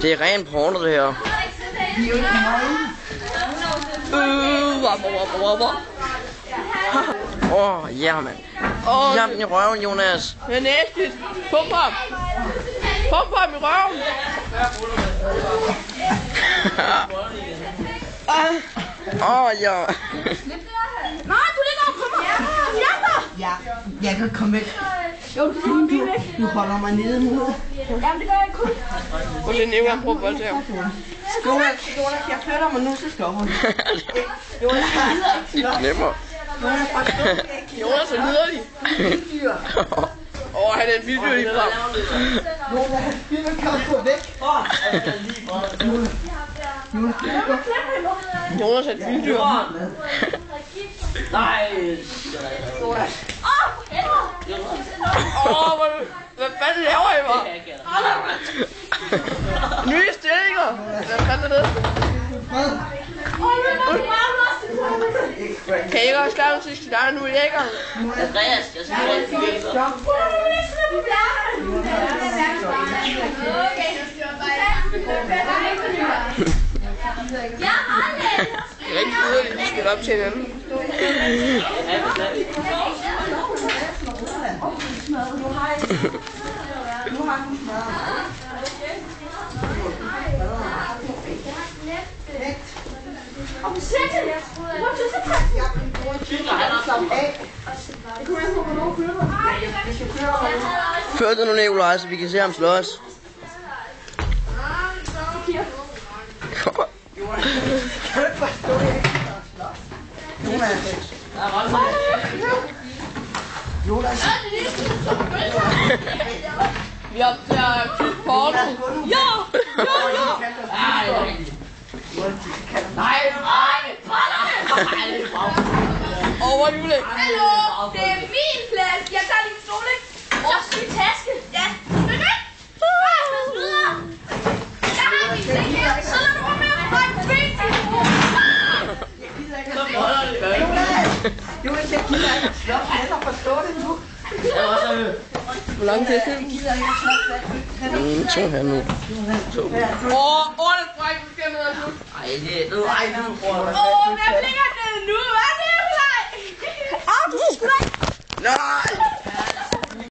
Det er ren porno, det her. Ja, mand. Jam i røven, Jonas. Det er næstigt. Pump ham. Pump ham i røven. Ja. Nej, du ligger og kommer. Ja, jeg kan komme væk. Jo, du holder mig nede nu. Jamen, det gør jeg kun. Prøv lige nævne, han prøver at voldtage ham. Jonas, jeg flytter mig nu, så stopper du. Jonas, Nemmere. Jonas er liderlig. Han er en vilddyr lige frem. Jonas, vi vil komme på væk. Jonas er et vilddyr. Nej. Hvad fanden laver I mig? Nye stillinger. Hvad fanden er det? Kan I ikke også lave en sidste dag nu i æggeren? Andreas, jeg skal have en fyr. Rigtig yderligt, vi skal op til hinanden. Før det nu, Nikolaj, så vi kan se ham slås. Jonas. Vi har tysk porno. Ja! Nej, Over julen. Hallo, det er min plads. Jeg tager din stol, ikke? Også min taske. Ja. Men ikke? Jeg har min ting her. Så lad du med at få en drink. Jonas, jeg gider ikke at slå. Jeg kan forstå det nu. Hvor lang tid siden? Jeg gider ikke at slå. To her nu. Det spræk, du skal ned og slut. Ej, det er nu, bror. Hvad bliver det nu? Hvad er det, Nikolaj? Du skal sgu da ikke. Nej!